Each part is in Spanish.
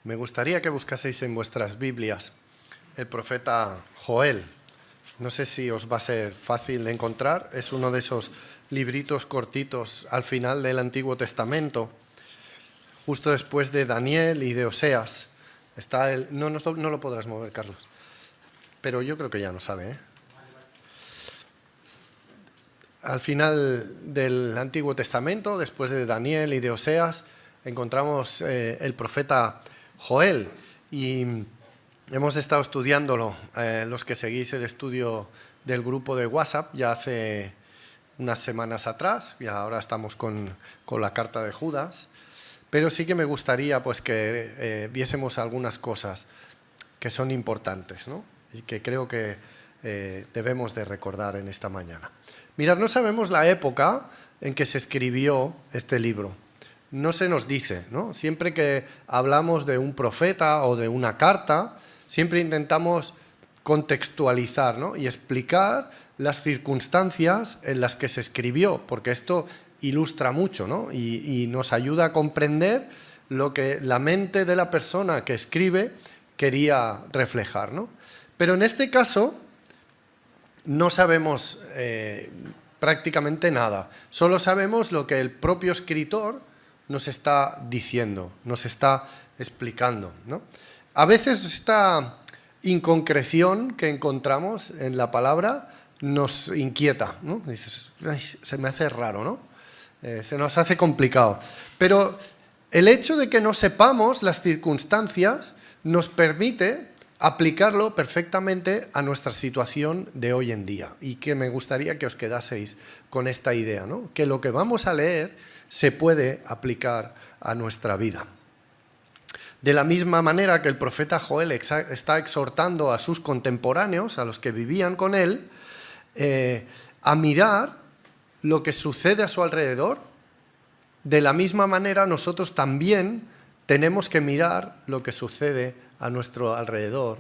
Me gustaría que buscaseis en vuestras Biblias el profeta Joel. No sé si os va a ser fácil de encontrar. Es uno de esos libritos cortitos al final del Antiguo Testamento, justo después de Daniel y de Oseas. No lo podrás mover, Carlos. Pero yo creo que ya no sabe, ¿eh? Al final del Antiguo Testamento, después de Daniel y de Oseas, encontramos el profeta Joel, y hemos estado estudiándolo, los que seguís el estudio del grupo de WhatsApp, ya hace unas semanas atrás, y ahora estamos con la carta de Judas, pero sí que me gustaría pues que viésemos algunas cosas que son importantes, ¿no? Y que creo que debemos de recordar en esta mañana. Mirad, no sabemos la época en que se escribió este libro. No se nos dice, ¿no? Siempre que hablamos de un profeta o de una carta, siempre intentamos contextualizar, ¿no? Y explicar las circunstancias en las que se escribió, porque esto ilustra mucho, ¿no? Y nos ayuda a comprender lo que la mente de la persona que escribe quería reflejar, ¿no? Pero en este caso no sabemos prácticamente nada. Solo sabemos lo que el propio escritor nos está diciendo, nos está explicando, ¿no? A veces esta inconcreción que encontramos en la palabra nos inquieta, ¿no? Dices, ay, se me hace raro, ¿no? Se nos hace complicado. Pero el hecho de que no sepamos las circunstancias nos permite aplicarlo perfectamente a nuestra situación de hoy en día, y que me gustaría que os quedaseis con esta idea, ¿no? Que lo que vamos a leer se puede aplicar a nuestra vida. De la misma manera que el profeta Joel está exhortando a sus contemporáneos, a los que vivían con él, a mirar lo que sucede a su alrededor, de la misma manera nosotros también tenemos que mirar lo que sucede a nuestro alrededor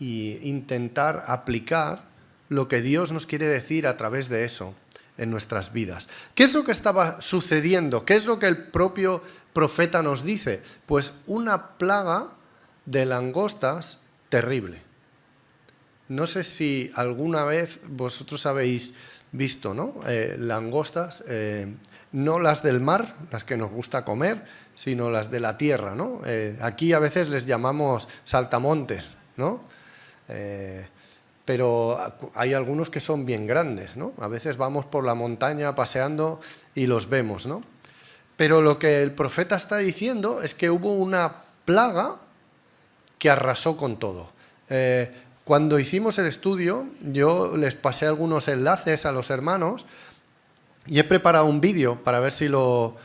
e intentar aplicar lo que Dios nos quiere decir a través de eso en nuestras vidas. ¿Qué es lo que estaba sucediendo? ¿Qué es lo que el propio profeta nos dice? Pues una plaga de langostas terrible. No sé si alguna vez vosotros habéis visto, ¿no? Langostas, no las del mar, las que nos gusta comer, sino las de la tierra, ¿no? Aquí a veces les llamamos saltamontes, ¿no? Pero hay algunos que son bien grandes, ¿no? A veces vamos por la montaña paseando y los vemos, ¿no? Pero lo que el profeta está diciendo es que hubo una plaga que arrasó con todo. Cuando hicimos el estudio, yo les pasé algunos enlaces a los hermanos y he preparado un vídeo para ver si lo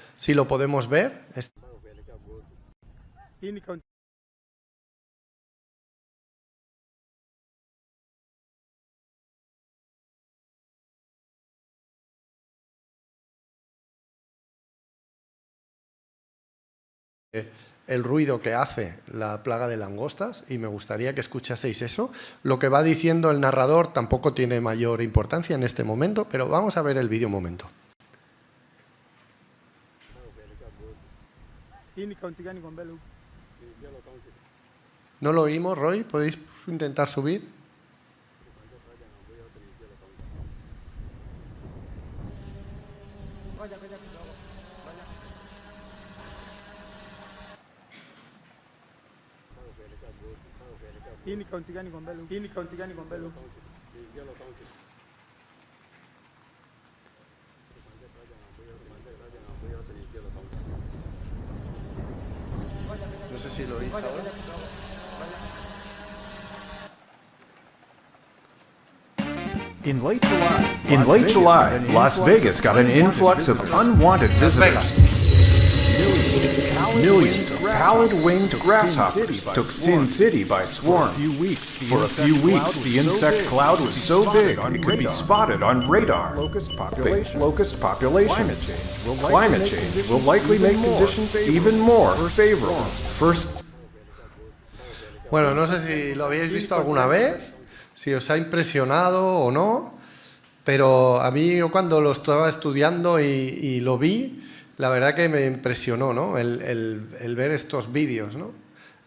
podemos ver. El ruido que hace la plaga de langostas, y me gustaría que escuchaseis eso. Lo que va diciendo el narrador tampoco tiene mayor importancia en este momento, pero vamos a ver el vídeo un momento. ¿No lo oímos, Roy? ¿Podéis intentar subir? No sé si lo oís ahora. In late July, Las Vegas got an influx of unwanted visitors. Millions of pallid-winged grasshoppers took Sin City by swarm. For a few weeks, the insect cloud was so big it could be spotted on radar. Locust population. Climate change will likely make conditions even more favorable. Bueno, no sé si lo habéis visto alguna vez, si os ha impresionado o no, pero a mí, yo cuando lo estaba estudiando y lo vi, la verdad que me impresionó, ¿no? El ver estos vídeos, ¿no?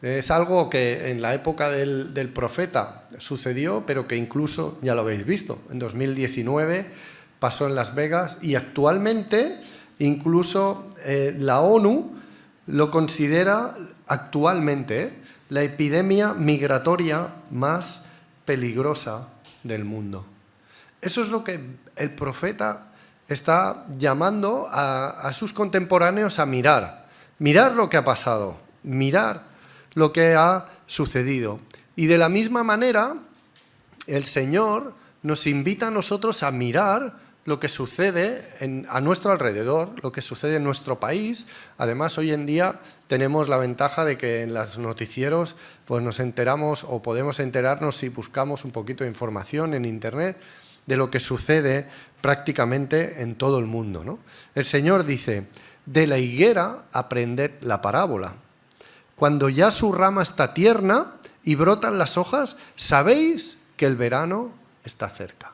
Es algo que en la época del profeta sucedió, pero que incluso, ya lo habéis visto, en 2019 pasó en Las Vegas y actualmente incluso la ONU lo considera actualmente la epidemia migratoria más peligrosa del mundo. Eso es lo que el profeta está llamando a sus contemporáneos a mirar. Mirar lo que ha pasado, mirar lo que ha sucedido. Y de la misma manera, el Señor nos invita a nosotros a mirar lo que sucede a nuestro alrededor, lo que sucede en nuestro país. Además, hoy en día tenemos la ventaja de que en los noticieros pues nos enteramos o podemos enterarnos si buscamos un poquito de información en Internet de lo que sucede prácticamente en todo el mundo, ¿no? El Señor dice, de la higuera aprended la parábola. Cuando ya su rama está tierna y brotan las hojas, sabéis que el verano está cerca.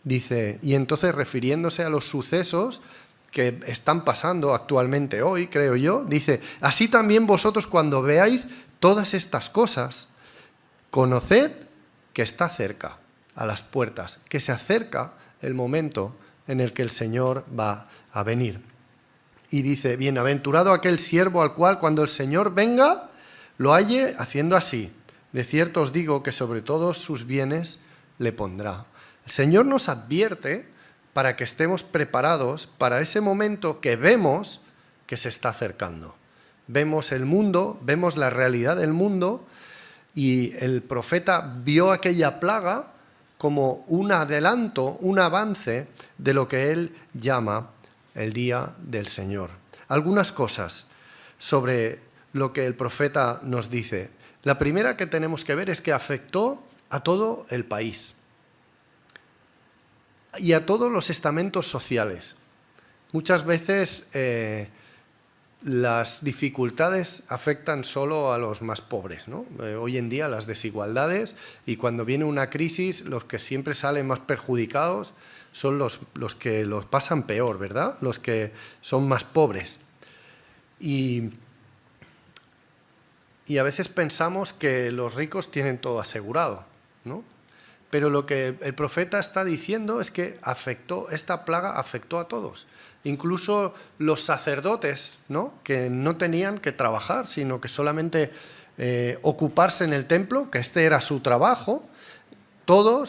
Dice, y entonces refiriéndose a los sucesos que están pasando actualmente hoy, creo yo, dice, así también vosotros cuando veáis todas estas cosas, conoced que está cerca, a las puertas, que se acerca el momento en el que el Señor va a venir. Y dice, bienaventurado aquel siervo al cual cuando el Señor venga, lo halle haciendo así. De cierto os digo que sobre todos sus bienes le pondrá. El Señor nos advierte para que estemos preparados para ese momento que vemos que se está acercando. Vemos el mundo, vemos la realidad del mundo y el profeta vio aquella plaga como un adelanto, un avance de lo que él llama el día del Señor. Algunas cosas sobre lo que el profeta nos dice. La primera que tenemos que ver es que afectó a todo el país y a todos los estamentos sociales. Muchas veces las dificultades afectan solo a los más pobres, ¿no? Hoy en día las desigualdades, y cuando viene una crisis los que siempre salen más perjudicados son los que los pasan peor, ¿verdad? Los que son más pobres. Y a veces pensamos que los ricos tienen todo asegurado, ¿no? Pero lo que el profeta está diciendo es que esta plaga afectó a todos. Incluso los sacerdotes, ¿no? Que no tenían que trabajar, sino que solamente ocuparse en el templo, que este era su trabajo, todo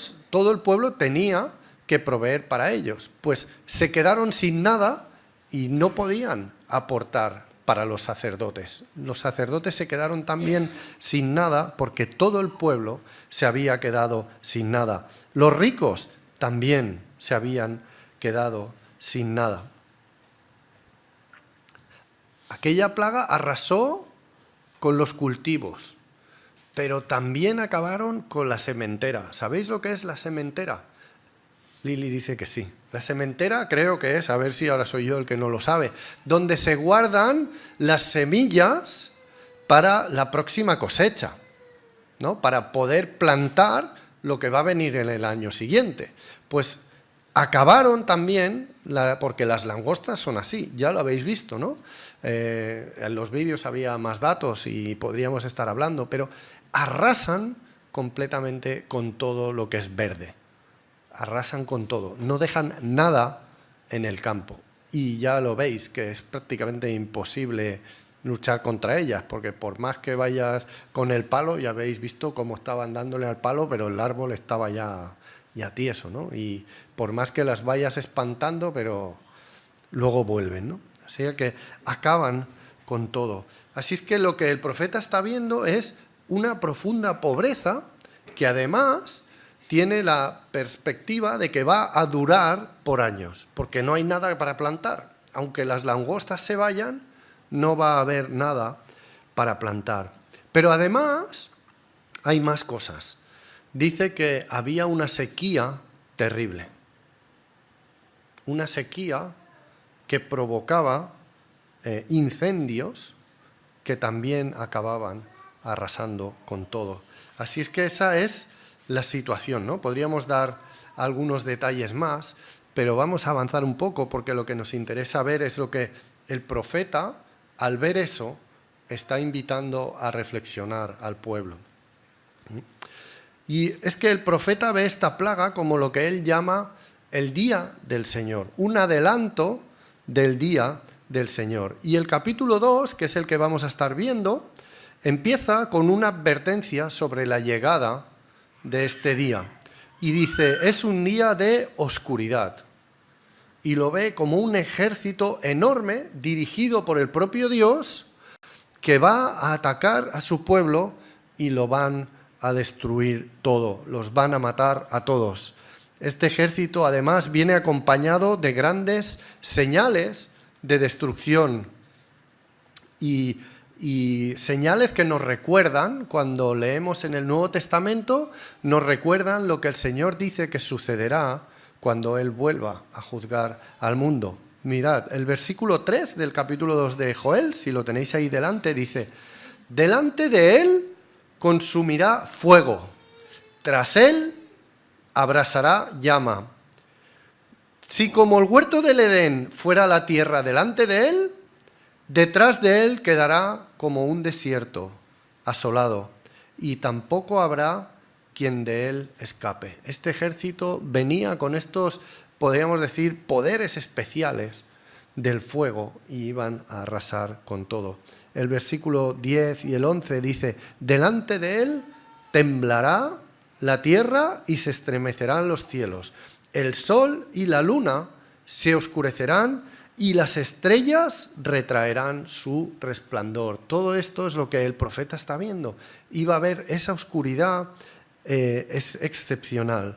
el pueblo tenía que proveer para ellos. Pues se quedaron sin nada y no podían aportar para los sacerdotes. Los sacerdotes se quedaron también sin nada porque todo el pueblo se había quedado sin nada. Los ricos también se habían quedado sin nada. Aquella plaga arrasó con los cultivos, pero también acabaron con la sementera. ¿Sabéis lo que es la sementera? Lili dice que sí. La sementera creo que es, a ver si ahora soy yo el que no lo sabe, donde se guardan las semillas para la próxima cosecha, ¿no? Para poder plantar lo que va a venir en el año siguiente. Pues acabaron también, porque las langostas son así, ya lo habéis visto, ¿no? En los vídeos había más datos y podríamos estar hablando, pero arrasan completamente con todo lo que es verde. Arrasan con todo, no dejan nada en el campo. Y ya lo veis, que es prácticamente imposible luchar contra ellas, porque por más que vayas con el palo, ya habéis visto cómo estaban dándole al palo, pero el árbol estaba ya tieso, ¿no? Y por más que las vayas espantando, pero luego vuelven, ¿no? Así que acaban con todo. Así es que lo que el profeta está viendo es una profunda pobreza que además tiene la perspectiva de que va a durar por años, porque no hay nada para plantar. Aunque las langostas se vayan, no va a haber nada para plantar. Pero además hay más cosas. Dice que había una sequía terrible. Una sequía que provocaba incendios que también acababan arrasando con todo. Así es que esa es la situación, ¿no? Podríamos dar algunos detalles más, pero vamos a avanzar un poco porque lo que nos interesa ver es lo que el profeta, al ver eso, está invitando a reflexionar al pueblo. Y es que el profeta ve esta plaga como lo que él llama el día del Señor, un adelanto del día del Señor. Y el capítulo 2, que es el que vamos a estar viendo, empieza con una advertencia sobre la llegada de este día. Y dice, es un día de oscuridad. Y lo ve como un ejército enorme dirigido por el propio Dios que va a atacar a su pueblo y lo van a destruir todo, los van a matar a todos. Este ejército además viene acompañado de grandes señales de destrucción y señales que nos recuerdan, cuando leemos en el Nuevo Testamento, nos recuerdan lo que el Señor dice que sucederá cuando Él vuelva a juzgar al mundo. Mirad, el versículo 3 del capítulo 2 de Joel, si lo tenéis ahí delante, dice: delante de Él consumirá fuego, tras Él abrasará llama. Si como el huerto del Edén fuera la tierra delante de Él, detrás de Él quedará como un desierto asolado, y tampoco habrá quien de Él escape. Este ejército venía con estos, podríamos decir, poderes especiales del fuego y iban a arrasar con todo. El versículo 10 y el 11 dice: delante de Él temblará la tierra y se estremecerán los cielos. El sol y la luna se oscurecerán y las estrellas retraerán su resplandor. Todo esto es lo que el profeta está viendo. Iba a haber esa oscuridad es excepcional.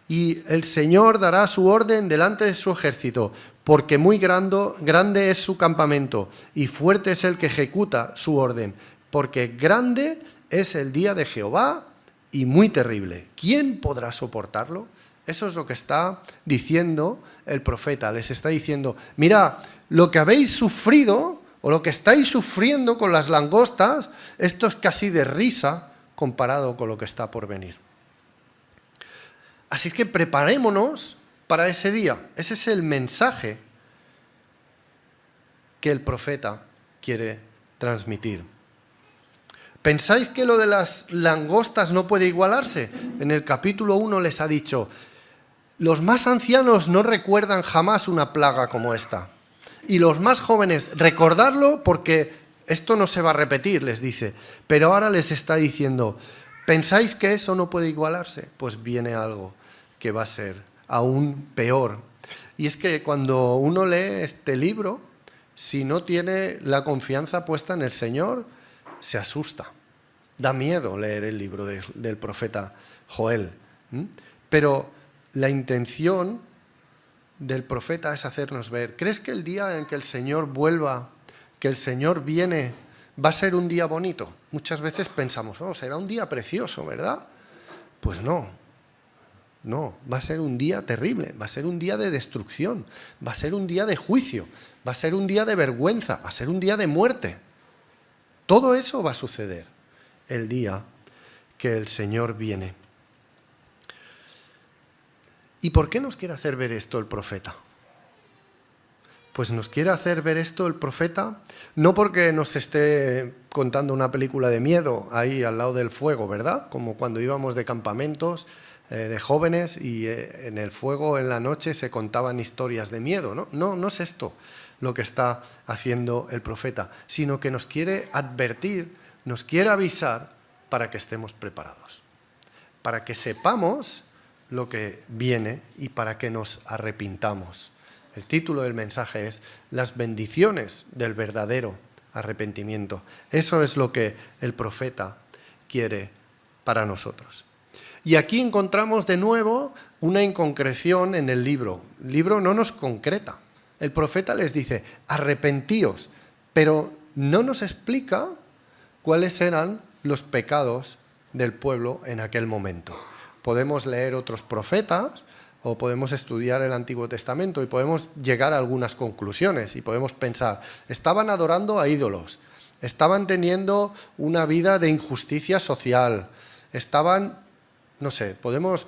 Y el Señor dará su orden delante de su ejército, porque muy grande es su campamento y fuerte es el que ejecuta su orden, porque grande es el día de Jehová y muy terrible. ¿Quién podrá soportarlo? Eso es lo que está diciendo el profeta. Les está diciendo: mira, lo que habéis sufrido o lo que estáis sufriendo con las langostas, esto es casi de risa comparado con lo que está por venir. Así es que preparémonos para ese día. Ese es el mensaje que el profeta quiere transmitir. ¿Pensáis que lo de las langostas no puede igualarse? En el capítulo 1 les ha dicho: los más ancianos no recuerdan jamás una plaga como esta. Y los más jóvenes, recordadlo porque esto no se va a repetir, les dice. Pero ahora les está diciendo: ¿pensáis que eso no puede igualarse? Pues viene algo que va a ser aún peor. Y es que cuando uno lee este libro, si no tiene la confianza puesta en el Señor, se asusta. Da miedo leer el libro del profeta Joel. Pero la intención del profeta es hacernos ver: ¿crees que el día en que el Señor vuelva, que el Señor viene, va a ser un día bonito? Muchas veces pensamos: oh, será un día precioso, ¿verdad? Pues no, va a ser un día terrible, va a ser un día de destrucción, va a ser un día de juicio, va a ser un día de vergüenza, va a ser un día de muerte. Todo eso va a suceder el día que el Señor viene. ¿Y por qué nos quiere hacer ver esto el profeta? Pues nos quiere hacer ver esto el profeta no porque nos esté contando una película de miedo ahí al lado del fuego, ¿verdad? Como cuando íbamos de campamentos de jóvenes y en el fuego en la noche se contaban historias de miedo, ¿no? No es esto lo que está haciendo el profeta, sino que nos quiere advertir, nos quiere avisar para que estemos preparados, para que sepamos lo que viene y para que nos arrepintamos. El título del mensaje es Las bendiciones del verdadero arrepentimiento. Eso es lo que el profeta quiere para nosotros. Y aquí encontramos de nuevo una inconcreción en el libro. El libro no nos concreta. El profeta les dice: arrepentíos, pero no nos explica cuáles eran los pecados del pueblo en aquel momento. Podemos leer otros profetas o podemos estudiar el Antiguo Testamento y podemos llegar a algunas conclusiones y podemos pensar: estaban adorando a ídolos, estaban teniendo una vida de injusticia social, estaban, no sé, podemos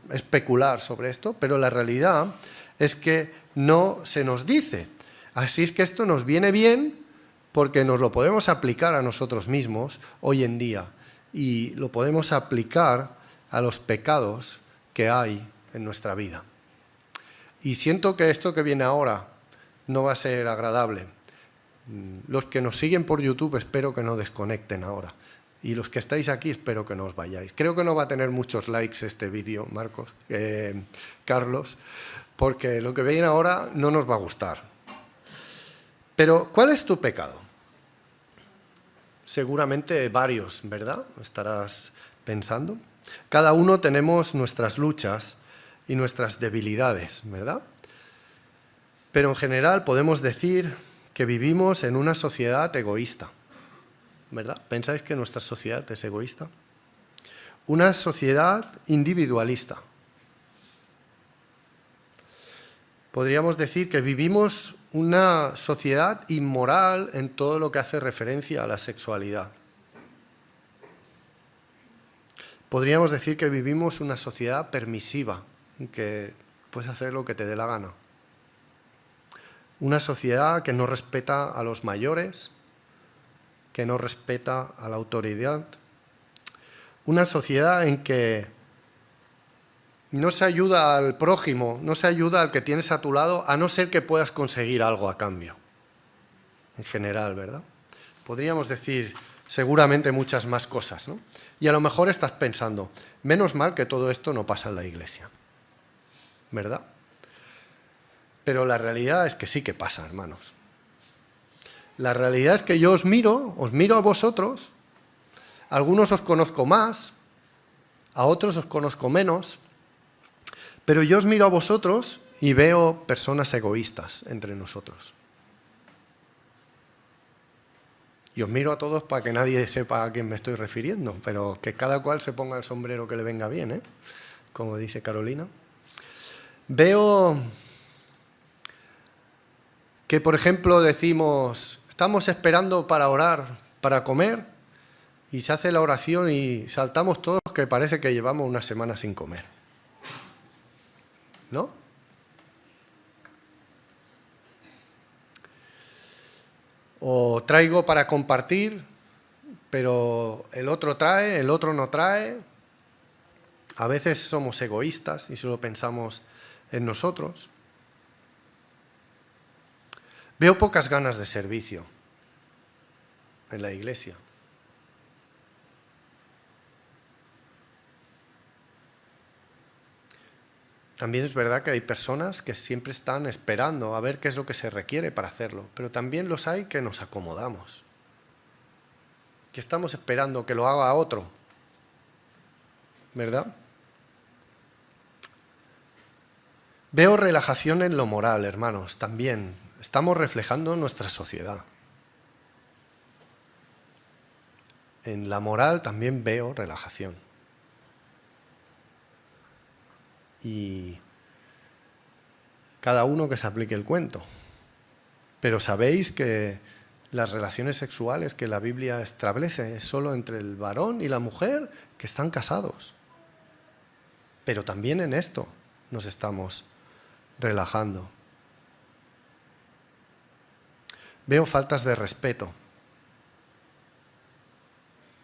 especular sobre esto, pero la realidad es que no se nos dice. Así es que esto nos viene bien porque nos lo podemos aplicar a nosotros mismos hoy en día y lo podemos aplicar a los pecados que hay en nuestra vida. Y siento que esto que viene ahora no va a ser agradable. Los que nos siguen por YouTube espero que no desconecten ahora. Y los que estáis aquí espero que no os vayáis. Creo que no va a tener muchos likes este vídeo, Carlos, porque lo que viene ahora no nos va a gustar. Pero, ¿cuál es tu pecado? Seguramente varios, ¿verdad? Estarás pensando. Cada uno tenemos nuestras luchas y nuestras debilidades, ¿verdad? Pero en general podemos decir que vivimos en una sociedad egoísta, ¿verdad? ¿Pensáis que nuestra sociedad es egoísta? Una sociedad individualista. Podríamos decir que vivimos una sociedad inmoral en todo lo que hace referencia a la sexualidad. Podríamos decir que vivimos una sociedad permisiva, que puedes hacer lo que te dé la gana. Una sociedad que no respeta a los mayores, que no respeta a la autoridad. Una sociedad en que no se ayuda al prójimo, no se ayuda al que tienes a tu lado, a no ser que puedas conseguir algo a cambio. En general, ¿verdad? Podríamos decir seguramente muchas más cosas, ¿no? Y a lo mejor estás pensando, menos mal que todo esto no pasa en la iglesia, ¿verdad? Pero la realidad es que sí que pasa, hermanos. La realidad es que yo os miro a vosotros, a algunos os conozco más, a otros os conozco menos, pero yo os miro a vosotros y veo personas egoístas entre nosotros. Y os miro a todos para que nadie sepa a quién me estoy refiriendo, pero que cada cual se ponga el sombrero que le venga bien, ¿eh? Como dice Carolina. Veo que, por ejemplo, decimos, estamos esperando para orar, para comer, y se hace la oración y saltamos todos que parece que llevamos una semana sin comer. ¿No? O traigo para compartir, pero el otro trae, el otro no trae. A veces somos egoístas y solo pensamos en nosotros. Veo pocas ganas de servicio en la iglesia. También es verdad que hay personas que siempre están esperando a ver qué es lo que se requiere para hacerlo, pero también los hay que nos acomodamos, que estamos esperando que lo haga otro, ¿verdad? Veo relajación en lo moral, hermanos, también. Estamos reflejando nuestra sociedad. En la moral también veo relajación. Y cada uno que se aplique el cuento. Pero sabéis que las relaciones sexuales que la Biblia establece es solo entre el varón y la mujer que están casados. Pero también en esto nos estamos relajando. Veo faltas de respeto.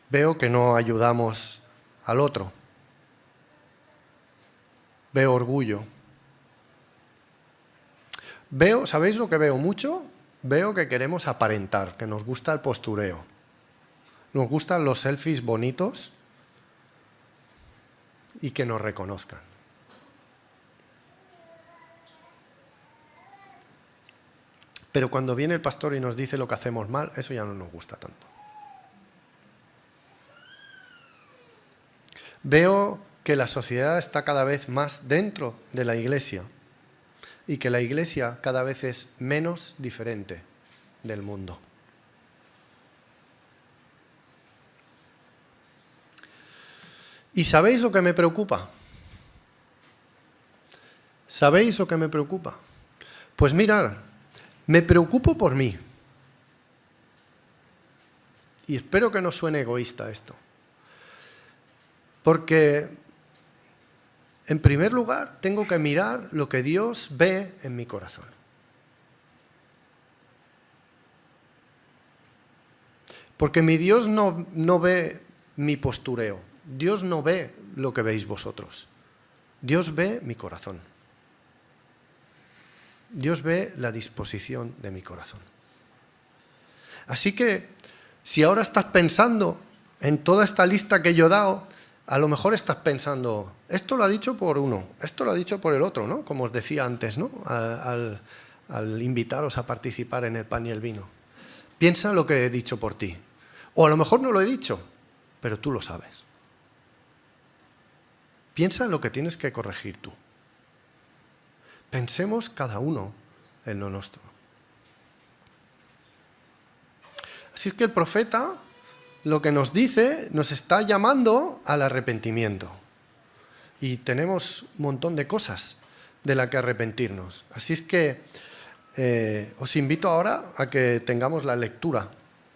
Veo que no ayudamos al otro. Veo orgullo. ¿Sabéis lo que veo mucho? Veo que queremos aparentar, que nos gusta el postureo. Nos gustan los selfies bonitos y que nos reconozcan. Pero cuando viene el pastor y nos dice lo que hacemos mal, eso ya no nos gusta tanto. Veo que la sociedad está cada vez más dentro de la iglesia y que la iglesia cada vez es menos diferente del mundo. ¿Y sabéis lo que me preocupa? ¿Sabéis lo que me preocupa? Pues mirad, me preocupo por mí. Y espero que no suene egoísta esto. Porque, en primer lugar, tengo que mirar lo que Dios ve en mi corazón. Porque mi Dios no ve mi postureo. Dios no ve lo que veis vosotros. Dios ve mi corazón. Dios ve la disposición de mi corazón. Así que, si ahora estás pensando en toda esta lista que yo he dado, a lo mejor estás pensando, esto lo ha dicho por uno, esto lo ha dicho por el otro, ¿no? Como os decía antes, ¿no? Al invitaros a participar en el pan y el vino. Piensa lo que he dicho por ti. O a lo mejor no lo he dicho, pero tú lo sabes. Piensa en lo que tienes que corregir tú. Pensemos cada uno en lo nuestro. Así es que el profeta lo que nos dice, nos está llamando al arrepentimiento. Y tenemos un montón de cosas de las que arrepentirnos. Así es que os invito ahora a que tengamos la lectura.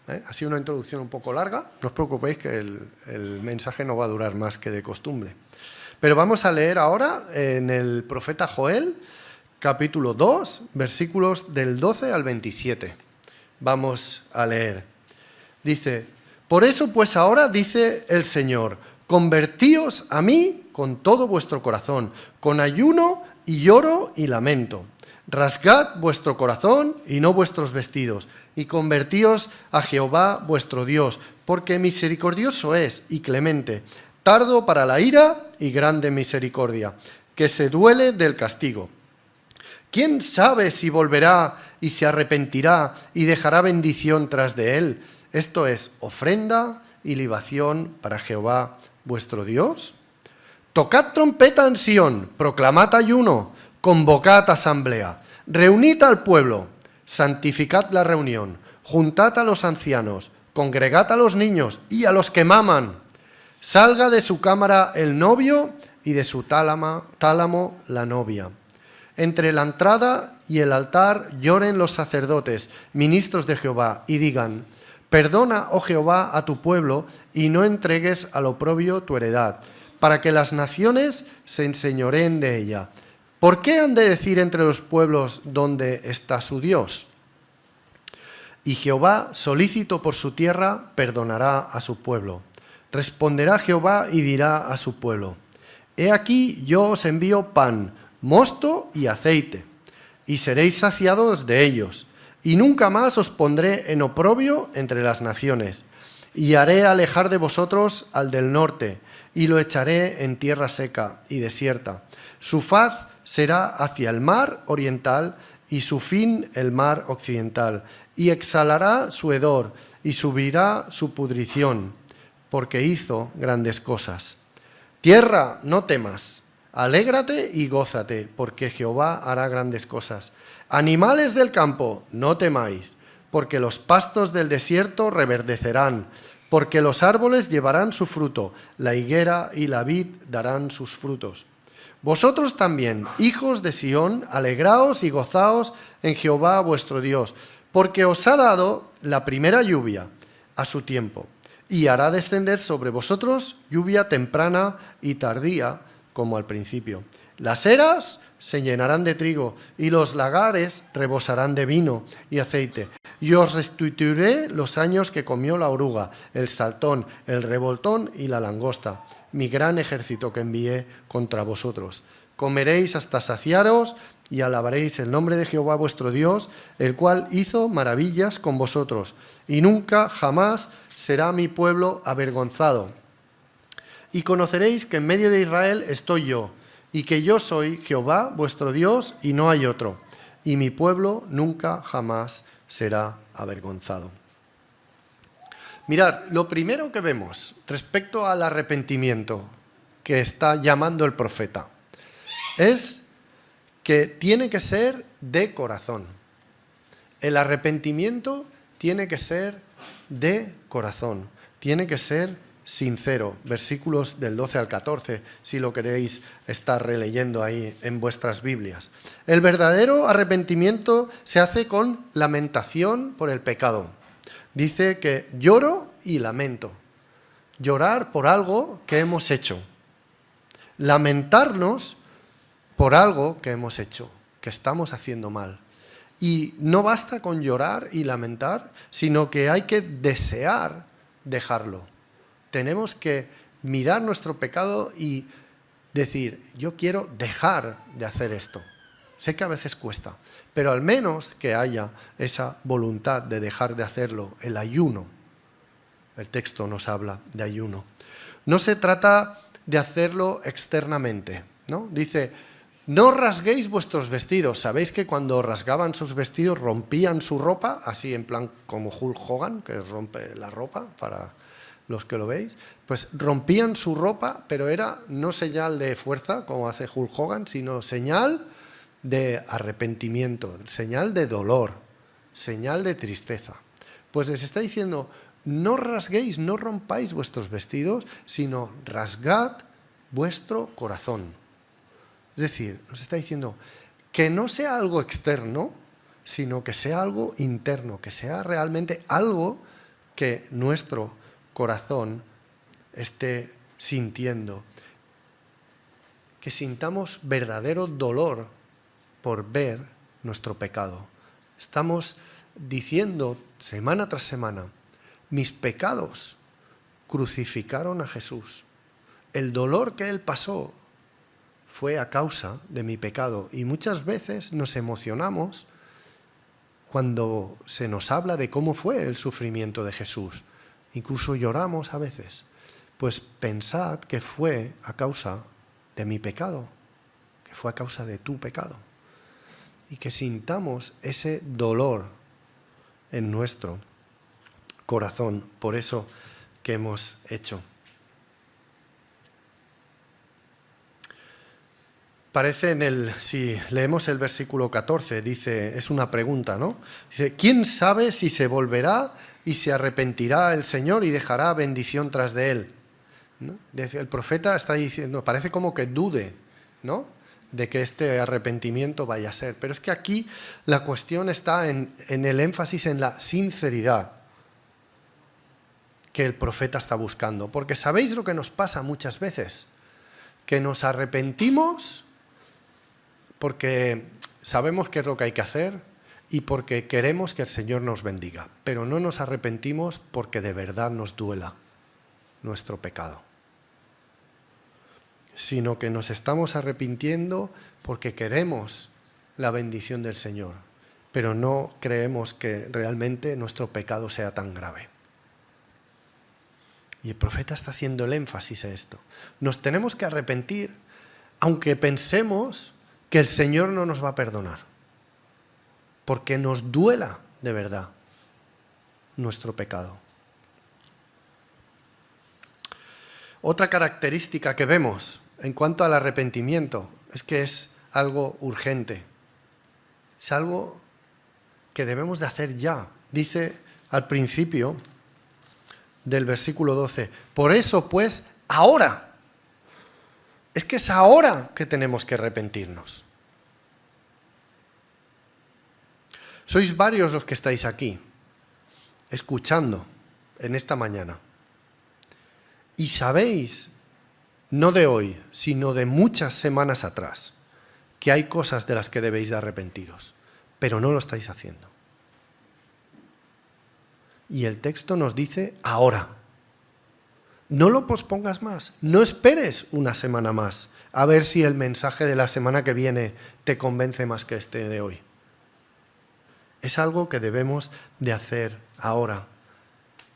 Ha sido una introducción un poco larga, no os preocupéis que el mensaje no va a durar más que de costumbre. Pero vamos a leer ahora en el profeta Joel, capítulo 2, versículos del 12 al 27. Vamos a leer. Dice: por eso pues ahora dice el Señor, convertíos a mí con todo vuestro corazón, con ayuno y lloro y lamento. Rasgad vuestro corazón y no vuestros vestidos, y convertíos a Jehová vuestro Dios, porque misericordioso es y clemente, tardo para la ira y grande misericordia, que se duele del castigo. ¿Quién sabe si volverá y se arrepentirá y dejará bendición tras de él? Esto es ofrenda y libación para Jehová vuestro Dios. Tocad trompeta en Sión, proclamad ayuno, convocad asamblea, reunid al pueblo, santificad la reunión, juntad a los ancianos, congregad a los niños y a los que maman. Salga de su cámara el novio y de su tálamo la novia. Entre la entrada y el altar lloren los sacerdotes, ministros de Jehová, y digan: perdona, oh Jehová, a tu pueblo, y no entregues al oprobio tu heredad, para que las naciones se enseñoreen de ella. ¿Por qué han de decir entre los pueblos dónde está su Dios? Y Jehová, solícito por su tierra, perdonará a su pueblo. Responderá Jehová y dirá a su pueblo: he aquí yo os envío pan, mosto y aceite, y seréis saciados de ellos. Y nunca más os pondré en oprobio entre las naciones, y haré alejar de vosotros al del norte, y lo echaré en tierra seca y desierta. Su faz será hacia el mar oriental, y su fin el mar occidental, y exhalará su hedor, y subirá su pudrición, porque hizo grandes cosas. Tierra, no temas, alégrate y gózate, porque Jehová hará grandes cosas. Animales del campo, no temáis, porque los pastos del desierto reverdecerán, porque los árboles llevarán su fruto, la higuera y la vid darán sus frutos. Vosotros también, hijos de Sión, alegraos y gozaos en Jehová vuestro Dios, porque os ha dado la primera lluvia a su tiempo, y hará descender sobre vosotros lluvia temprana y tardía, como al principio. Las eras se llenarán de trigo, y los lagares rebosarán de vino y aceite. Y os restituiré los años que comió la oruga, el saltón, el revoltón y la langosta, mi gran ejército que envié contra vosotros. Comeréis hasta saciaros y alabaréis el nombre de Jehová vuestro Dios, el cual hizo maravillas con vosotros, y nunca jamás será mi pueblo avergonzado. Y conoceréis que en medio de Israel estoy yo, y que yo soy Jehová vuestro Dios y no hay otro, y mi pueblo nunca jamás será avergonzado. Mirad, lo primero que vemos respecto al arrepentimiento que está llamando el profeta es que tiene que ser de corazón. El arrepentimiento tiene que ser de corazón, tiene que ser sincero. Versículos del 12 al 14, si lo queréis estar releyendo ahí en vuestras Biblias. El verdadero arrepentimiento se hace con lamentación por el pecado. Dice que lloro y lamento. Llorar por algo que hemos hecho. Lamentarnos por algo que hemos hecho, que estamos haciendo mal. Y no basta con llorar y lamentar, sino que hay que desear dejarlo. Tenemos que mirar nuestro pecado y decir, yo quiero dejar de hacer esto. Sé que a veces cuesta, pero al menos que haya esa voluntad de dejar de hacerlo, el ayuno. El texto nos habla de ayuno. No se trata de hacerlo externamente, ¿no? Dice, no rasguéis vuestros vestidos. ¿Sabéis que cuando rasgaban sus vestidos rompían su ropa? Así en plan como Hulk Hogan, que rompe la ropa, para los que lo veis. Pues rompían su ropa, pero era no señal de fuerza, como hace Hulk Hogan, sino señal de arrepentimiento, señal de dolor, señal de tristeza. Pues les está diciendo, no rasguéis, no rompáis vuestros vestidos, sino rasgad vuestro corazón. Es decir, nos está diciendo que no sea algo externo, sino que sea algo interno, que sea realmente algo que nuestro corazón esté sintiendo. Que sintamos verdadero dolor por ver nuestro pecado. Estamos diciendo semana tras semana, mis pecados crucificaron a Jesús. El dolor que Él pasó fue a causa de mi pecado. Y muchas veces nos emocionamos cuando se nos habla de cómo fue el sufrimiento de Jesús. Incluso lloramos a veces. Pues pensad que fue a causa de mi pecado, que fue a causa de tu pecado. Y que sintamos ese dolor en nuestro corazón por eso que hemos hecho. Parece si leemos el versículo 14, dice, es una pregunta, ¿no? Dice, ¿quién sabe si se volverá y se arrepentirá el Señor y dejará bendición tras de él? ¿No? El profeta está diciendo, parece como que dude, ¿no?, de que este arrepentimiento vaya a ser. Pero es que aquí la cuestión está en el énfasis en la sinceridad que el profeta está buscando. Porque ¿sabéis lo que nos pasa muchas veces? Que nos arrepentimos porque sabemos qué es lo que hay que hacer y porque queremos que el Señor nos bendiga. Pero no nos arrepentimos porque de verdad nos duela nuestro pecado, sino que nos estamos arrepintiendo porque queremos la bendición del Señor, pero no creemos que realmente nuestro pecado sea tan grave. Y el profeta está haciendo el énfasis en esto. Nos tenemos que arrepentir, aunque pensemos que el Señor no nos va a perdonar, porque nos duela de verdad nuestro pecado. Otra característica que vemos en cuanto al arrepentimiento es que es algo urgente. Es algo que debemos de hacer ya. Dice al principio del versículo 12, por eso pues, ahora. Es que es ahora que tenemos que arrepentirnos. Sois varios los que estáis aquí, escuchando en esta mañana. Y sabéis, no de hoy, sino de muchas semanas atrás, que hay cosas de las que debéis de arrepentiros, pero no lo estáis haciendo. Y el texto nos dice ahora. No lo pospongas más, no esperes una semana más, a ver si el mensaje de la semana que viene te convence más que este de hoy. Es algo que debemos de hacer ahora.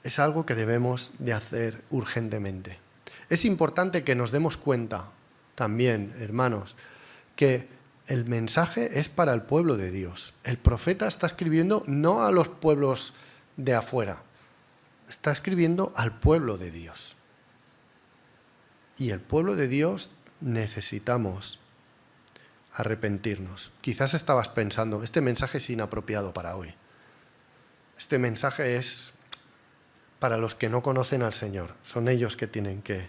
Es algo que debemos de hacer urgentemente. Es importante que nos demos cuenta también, hermanos, que el mensaje es para el pueblo de Dios. El profeta está escribiendo no a los pueblos de afuera, está escribiendo al pueblo de Dios. Y el pueblo de Dios necesitamos arrepentirnos. Quizás estabas pensando, este mensaje es inapropiado para hoy. Este mensaje es para los que no conocen al Señor. Son ellos que tienen que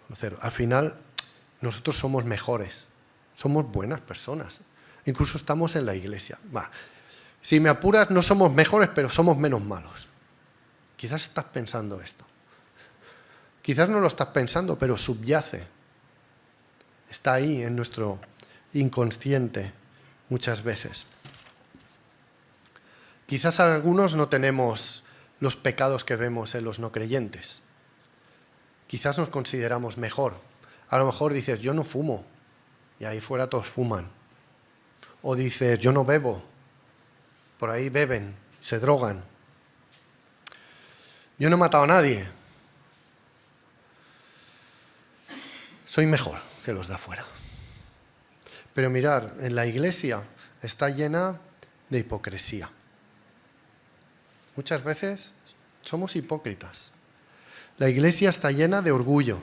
conocer. Al final, nosotros somos mejores, somos buenas personas. Incluso estamos en la iglesia. Si me apuras, no somos mejores, pero somos menos malos. Quizás estás pensando esto. Quizás no lo estás pensando, pero subyace. Está ahí en nuestro inconsciente muchas veces. Quizás algunos no tenemos los pecados que vemos en los no creyentes. Quizás nos consideramos mejor. A lo mejor dices, yo no fumo, y ahí fuera todos fuman. O dices, yo no bebo, por ahí beben, se drogan. Yo no he matado a nadie. Soy mejor que los de afuera. Pero mirar, en la iglesia está llena de hipocresía. Muchas veces somos hipócritas. La iglesia está llena de orgullo.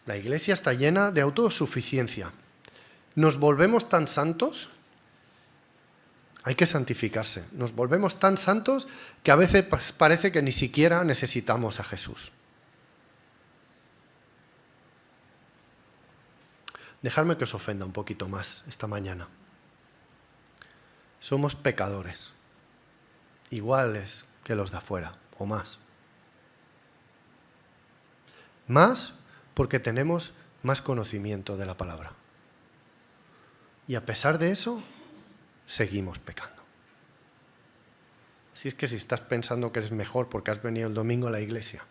La iglesia está llena de autosuficiencia. Nos volvemos tan santos, hay que santificarse. Nos volvemos tan santos que a veces parece que ni siquiera necesitamos a Jesús. Dejadme que os ofenda un poquito más esta mañana. Somos pecadores, iguales que los de afuera, o más. Más porque tenemos más conocimiento de la palabra. Y a pesar de eso, seguimos pecando. Así es que si estás pensando que eres mejor porque has venido el domingo a la iglesia,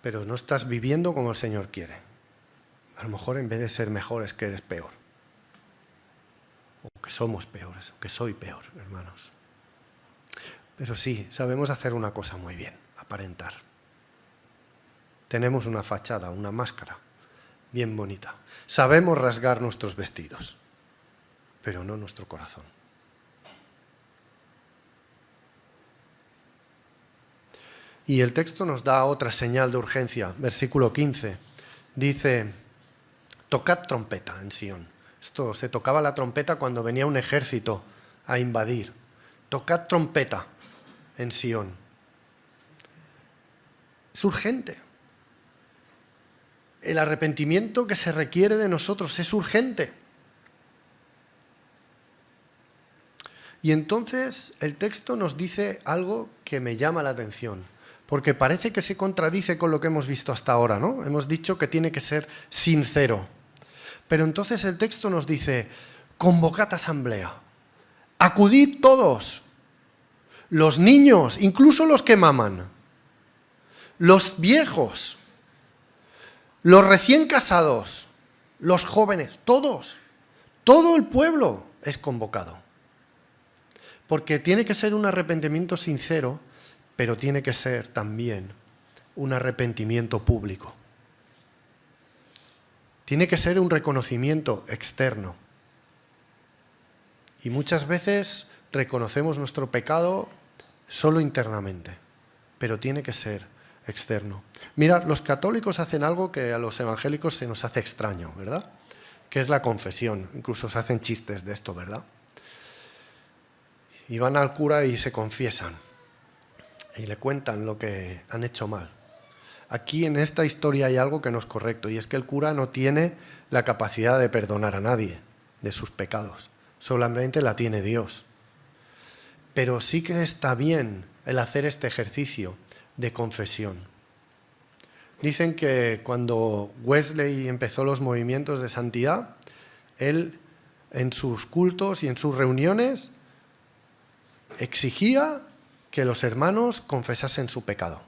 pero no estás viviendo como el Señor quiere, a lo mejor en vez de ser mejor es que eres peor. O que somos peores, o que soy peor, hermanos. Pero sí, sabemos hacer una cosa muy bien, aparentar. Tenemos una fachada, una máscara bien bonita. Sabemos rasgar nuestros vestidos, pero no nuestro corazón. Y el texto nos da otra señal de urgencia. Versículo 15 dice, tocad trompeta en Sión. Esto se tocaba la trompeta cuando venía un ejército a invadir. Tocad trompeta en Sión. Es urgente. El arrepentimiento que se requiere de nosotros es urgente. Y entonces el texto nos dice algo que me llama la atención, porque parece que se contradice con lo que hemos visto hasta ahora, ¿no? Hemos dicho que tiene que ser sincero. Pero entonces el texto nos dice, convocad asamblea, acudid todos, los niños, incluso los que maman, los viejos, los recién casados, los jóvenes, todos, todo el pueblo es convocado. Porque tiene que ser un arrepentimiento sincero, pero tiene que ser también un arrepentimiento público. Tiene que ser un reconocimiento externo. Y muchas veces reconocemos nuestro pecado solo internamente, pero tiene que ser externo. Mira, los católicos hacen algo que a los evangélicos se nos hace extraño, ¿verdad? Que es la confesión. Incluso se hacen chistes de esto, ¿verdad? Y van al cura y se confiesan. Y le cuentan lo que han hecho mal. Aquí en esta historia hay algo que no es correcto, y es que el cura no tiene la capacidad de perdonar a nadie de sus pecados. Solamente la tiene Dios. Pero sí que está bien el hacer este ejercicio de confesión. Dicen que cuando Wesley empezó los movimientos de santidad, él en sus cultos y en sus reuniones exigía que los hermanos confesasen su pecado.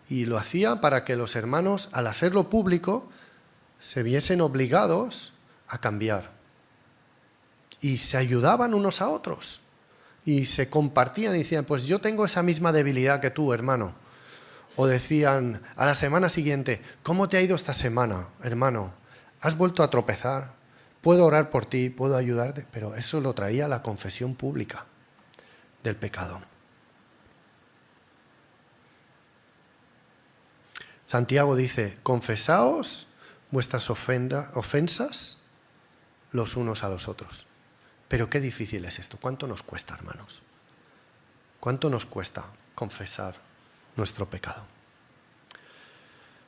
Y lo hacía para que los hermanos, al hacerlo público, se viesen obligados a cambiar. Y se ayudaban unos a otros. Y se compartían y decían, pues yo tengo esa misma debilidad que tú, hermano. O decían a la semana siguiente, ¿cómo te ha ido esta semana, hermano? ¿Has vuelto a tropezar? Puedo orar por ti, puedo ayudarte. Pero eso lo traía la confesión pública del pecado. Santiago dice, confesaos vuestras ofensas los unos a los otros. Pero qué difícil es esto. ¿Cuánto nos cuesta, hermanos? ¿Cuánto nos cuesta confesar nuestro pecado?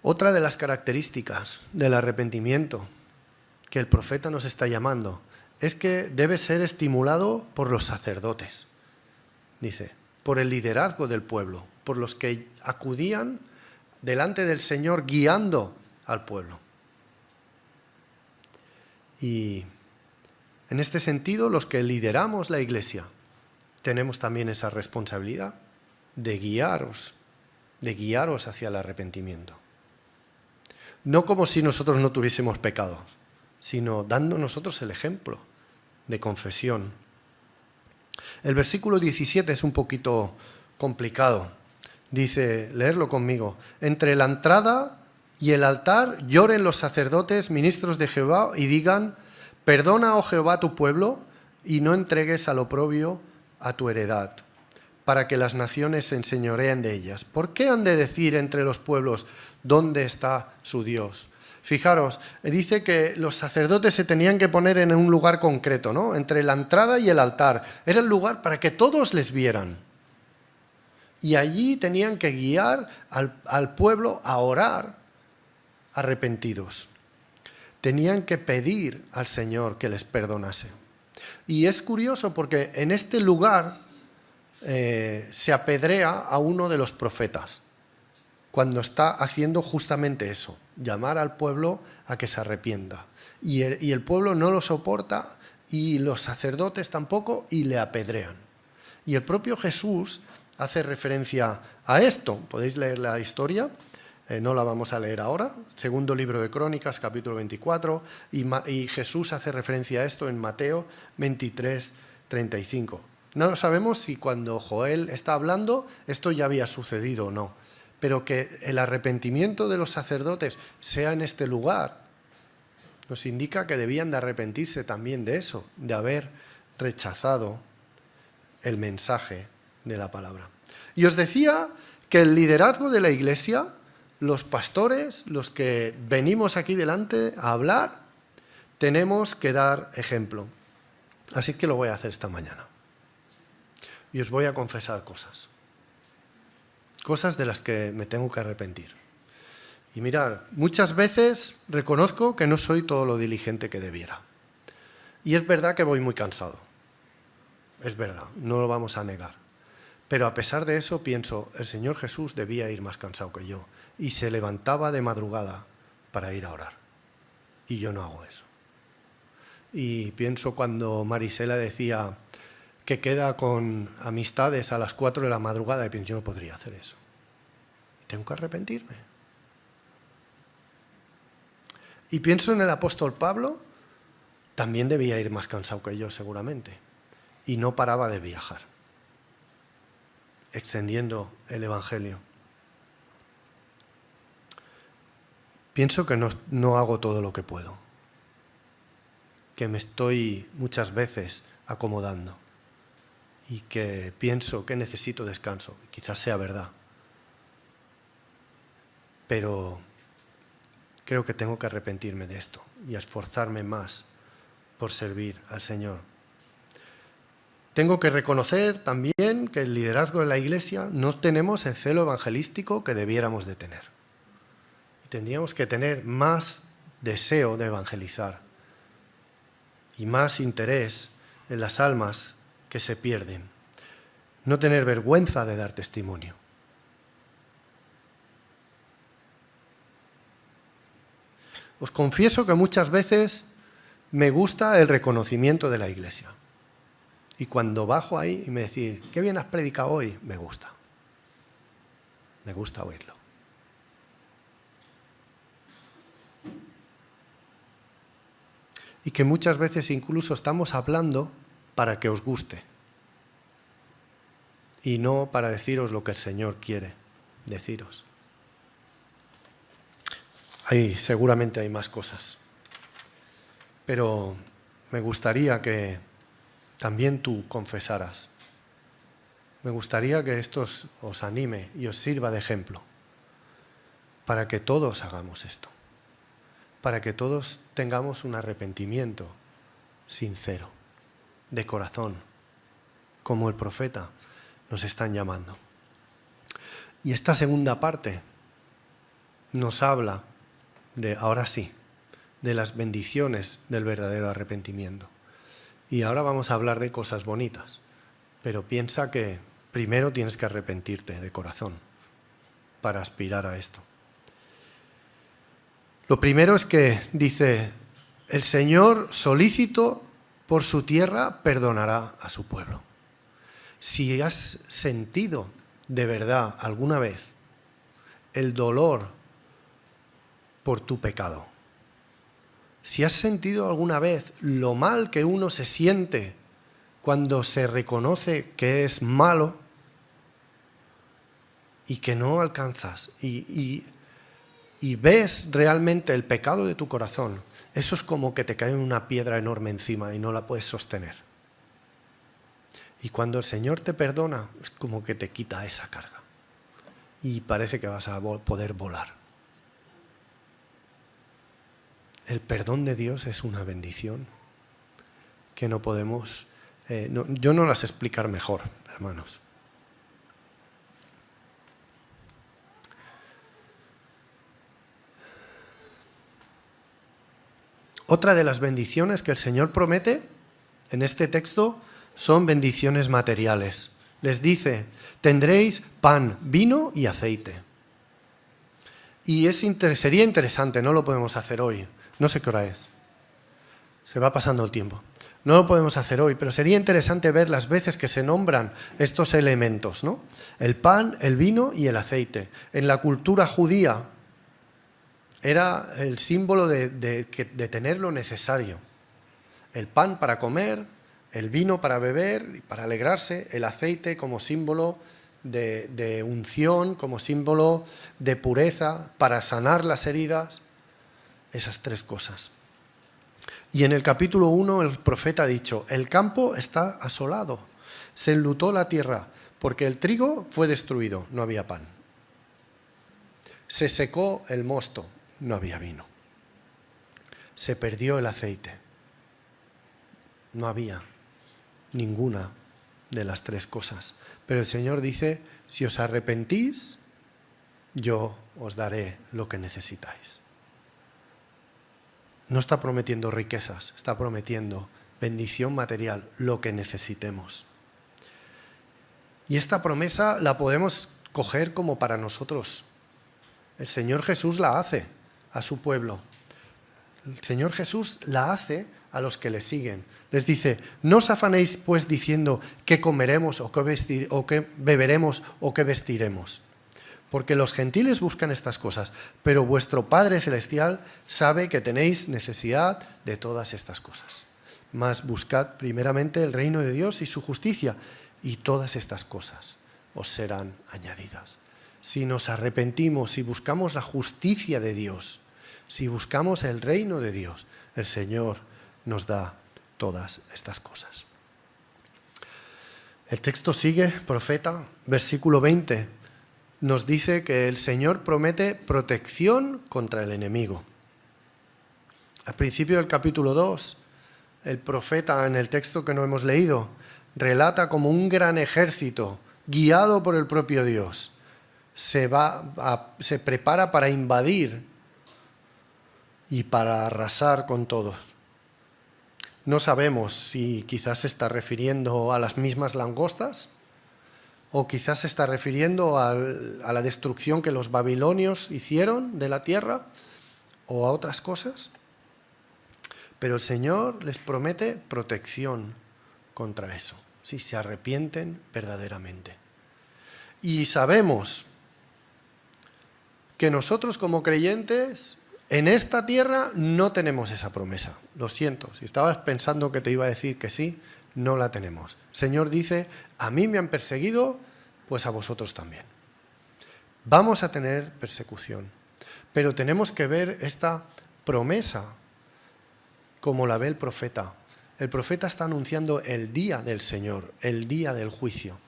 Otra de las características del arrepentimiento que el profeta nos está llamando es que debe ser estimulado por los sacerdotes. Dice, por el liderazgo del pueblo, por los que acudían delante del Señor guiando al pueblo. Y En este sentido, los que lideramos la Iglesia tenemos también esa responsabilidad de guiaros hacia el arrepentimiento. No como si nosotros no tuviésemos pecados, sino dando nosotros el ejemplo de confesión. El versículo 17 es un poquito complicado. Dice, leerlo conmigo, entre la entrada y el altar lloren los sacerdotes, ministros de Jehová, y digan, perdona, oh Jehová, tu pueblo, y no entregues al oprobio a tu heredad, para que las naciones se enseñoreen de ellas. ¿Por qué han de decir entre los pueblos dónde está su Dios? Fijaros, dice que los sacerdotes se tenían que poner en un lugar concreto, ¿no? Entre la entrada y el altar. Era el lugar para que todos les vieran. Y allí tenían que guiar al pueblo a orar arrepentidos. Tenían que pedir al Señor que les perdonase. Y es curioso porque en este lugar se apedrea a uno de los profetas cuando está haciendo justamente eso, llamar al pueblo a que se arrepienta. Y el pueblo no lo soporta y los sacerdotes tampoco y le apedrean. Y el propio Jesús hace referencia a esto. Podéis leer la historia, no la vamos a leer ahora. Segundo libro de Crónicas, capítulo 24, y Jesús hace referencia a esto en Mateo 23, 35. No sabemos si cuando Joel está hablando esto ya había sucedido o no, pero que el arrepentimiento de los sacerdotes sea en este lugar nos indica que debían de arrepentirse también de eso, de haber rechazado el mensaje de la palabra. Y os decía que el liderazgo de la Iglesia, los pastores, los que venimos aquí delante a hablar, tenemos que dar ejemplo. Así que lo voy a hacer esta mañana. Y os voy a confesar cosas de las que me tengo que arrepentir. Y mirad, muchas veces reconozco que no soy todo lo diligente que debiera. Y es verdad que voy muy cansado. Es verdad, no lo vamos a negar. Pero a pesar de eso pienso, el Señor Jesús debía ir más cansado que yo. Y se levantaba de madrugada para ir a orar. Y yo no hago eso. Y pienso cuando Marisela decía que queda con amistades a las 4 de la madrugada, y pienso, yo no podría hacer eso. Tengo que arrepentirme. Y pienso en el apóstol Pablo, también debía ir más cansado que yo seguramente. Y no paraba de viajar, extendiendo el Evangelio. Pienso que no hago todo lo que puedo, que me estoy muchas veces acomodando y que pienso que necesito descanso. Quizás sea verdad, pero creo que tengo que arrepentirme de esto y esforzarme más por servir al Señor. Tengo que reconocer también que el liderazgo de la Iglesia no tenemos el celo evangelístico que debiéramos de tener. Y tendríamos que tener más deseo de evangelizar y más interés en las almas que se pierden. No tener vergüenza de dar testimonio. Os confieso que muchas veces me gusta el reconocimiento de la Iglesia. Y cuando bajo ahí y me decís, qué bien has predicado hoy, me gusta. Me gusta oírlo. Y que muchas veces incluso estamos hablando para que os guste. Y no para deciros lo que el Señor quiere deciros. Seguramente hay más cosas. Pero me gustaría que también tú confesaras. Me gustaría que esto os anime y os sirva de ejemplo para que todos hagamos esto, para que todos tengamos un arrepentimiento sincero, de corazón, como el profeta nos están llamando. Y esta segunda parte nos habla ahora sí, de las bendiciones del verdadero arrepentimiento. Y ahora vamos a hablar de cosas bonitas, pero piensa que primero tienes que arrepentirte de corazón para aspirar a esto. Lo primero es que dice, el Señor solícito por su tierra perdonará a su pueblo. Si has sentido de verdad alguna vez el dolor por tu pecado, si has sentido alguna vez lo mal que uno se siente cuando se reconoce que es malo y que no alcanzas y ves realmente el pecado de tu corazón, eso es como que te cae una piedra enorme encima y no la puedes sostener. Y cuando el Señor te perdona, es como que te quita esa carga y parece que vas a poder volar. El perdón de Dios es una bendición que no podemos... yo no las explicar mejor, hermanos. Otra de las bendiciones que el Señor promete en este texto son bendiciones materiales. Les dice, tendréis pan, vino y aceite. Y sería interesante, no lo podemos hacer hoy. No sé qué hora es. Se va pasando el tiempo. No lo podemos hacer hoy, pero sería interesante ver las veces que se nombran estos elementos, ¿no? El pan, el vino y el aceite. En la cultura judía era el símbolo de tener lo necesario. El pan para comer, el vino para beber y para alegrarse, el aceite como símbolo de unción, como símbolo de pureza, para sanar las heridas. Esas tres cosas. Y en el capítulo 1 el profeta ha dicho, el campo está asolado, se enlutó la tierra, porque el trigo fue destruido, no había pan. Se secó el mosto, no había vino. Se perdió el aceite, no había ninguna de las tres cosas. Pero el Señor dice, si os arrepentís, yo os daré lo que necesitáis. No está prometiendo riquezas, está prometiendo bendición material, lo que necesitemos. Y esta promesa la podemos coger como para nosotros. El Señor Jesús la hace a su pueblo. El Señor Jesús la hace a los que le siguen. Les dice, no os afanéis pues diciendo qué comeremos o qué beberemos o qué vestiremos. Porque los gentiles buscan estas cosas, pero vuestro Padre Celestial sabe que tenéis necesidad de todas estas cosas. Mas buscad primeramente el reino de Dios y su justicia, y todas estas cosas os serán añadidas. Si nos arrepentimos, si buscamos la justicia de Dios, si buscamos el reino de Dios, el Señor nos da todas estas cosas. El texto sigue, profeta, versículo 20. Nos dice que el Señor promete protección contra el enemigo. Al principio del capítulo 2, el profeta, en el texto que no hemos leído, relata como un gran ejército, guiado por el propio Dios, se prepara para invadir y para arrasar con todos. No sabemos si quizás se está refiriendo a las mismas langostas, o quizás se está refiriendo a la destrucción que los babilonios hicieron de la tierra, o a otras cosas. Pero el Señor les promete protección contra eso, si se arrepienten verdaderamente. Y sabemos que nosotros como creyentes en esta tierra no tenemos esa promesa. Lo siento, si estabas pensando que te iba a decir que sí, no la tenemos. El Señor dice, a mí me han perseguido, pues a vosotros también. Vamos a tener persecución, pero tenemos que ver esta promesa como la ve el profeta. El profeta está anunciando el día del Señor, el día del juicio.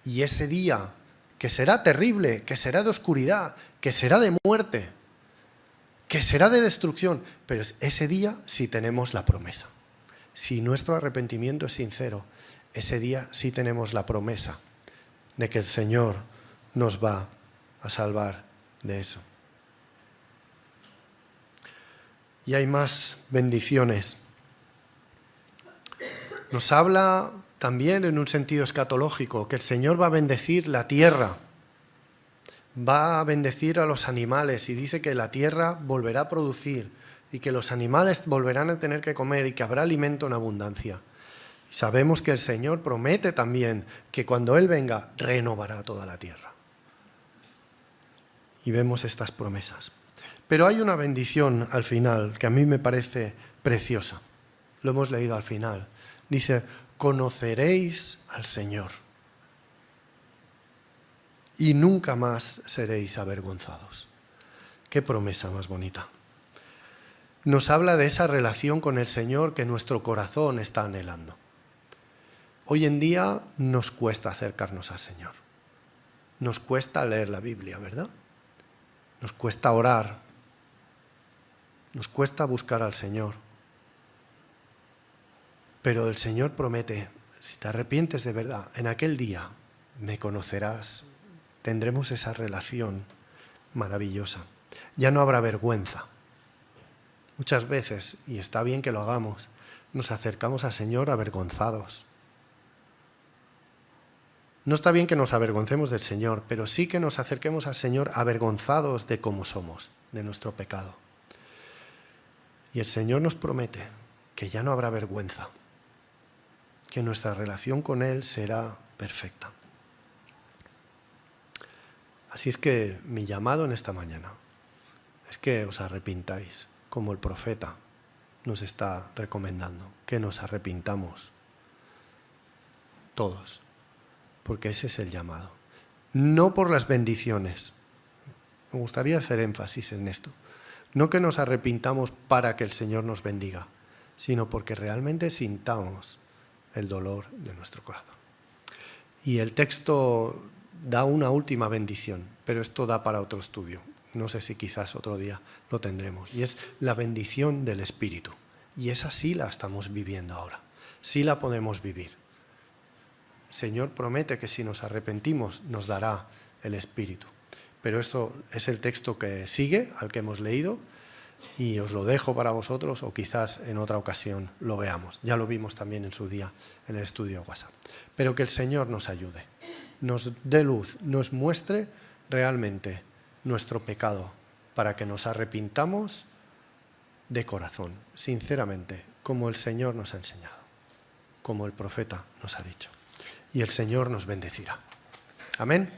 Y ese día, que será terrible, que será de oscuridad, que será de muerte, que será de destrucción, pero ese día sí tenemos la promesa. Si nuestro arrepentimiento es sincero, ese día sí tenemos la promesa de que el Señor nos va a salvar de eso. Y hay más bendiciones. Nos habla también en un sentido escatológico que el Señor va a bendecir la tierra, va a bendecir a los animales y dice que la tierra volverá a producir y que los animales volverán a tener que comer y que habrá alimento en abundancia. Sabemos que el Señor promete también que cuando Él venga, renovará toda la tierra. Y vemos estas promesas. Pero hay una bendición al final que a mí me parece preciosa. Lo hemos leído al final. Dice, conoceréis al Señor y nunca más seréis avergonzados. Qué promesa más bonita. Nos habla de esa relación con el Señor que nuestro corazón está anhelando. Hoy en día nos cuesta acercarnos al Señor. Nos cuesta leer la Biblia, ¿verdad? Nos cuesta orar. Nos cuesta buscar al Señor. Pero el Señor promete, si te arrepientes de verdad, en aquel día me conocerás. Tendremos esa relación maravillosa. Ya no habrá vergüenza. Muchas veces, y está bien que lo hagamos, nos acercamos al Señor avergonzados. No está bien que nos avergoncemos del Señor, pero sí que nos acerquemos al Señor avergonzados de cómo somos, de nuestro pecado. Y el Señor nos promete que ya no habrá vergüenza, que nuestra relación con Él será perfecta. Así es que mi llamado en esta mañana es que os arrepintáis, como el profeta nos está recomendando, que nos arrepintamos todos. Porque ese es el llamado. No por las bendiciones. Me gustaría hacer énfasis en esto. No que nos arrepintamos para que el Señor nos bendiga, sino porque realmente sintamos el dolor de nuestro corazón. Y el texto da una última bendición, pero esto da para otro estudio. No sé si quizás otro día lo tendremos. Y es la bendición del Espíritu. Y esa sí la estamos viviendo ahora. Sí la podemos vivir. El Señor promete que si nos arrepentimos nos dará el Espíritu. Pero esto es el texto que sigue, al que hemos leído, y os lo dejo para vosotros o quizás en otra ocasión lo veamos. Ya lo vimos también en su día en el estudio WhatsApp. Pero que el Señor nos ayude, nos dé luz, nos muestre realmente nuestro pecado para que nos arrepintamos de corazón, sinceramente, como el Señor nos ha enseñado, como el profeta nos ha dicho. Y el Señor nos bendecirá. Amén.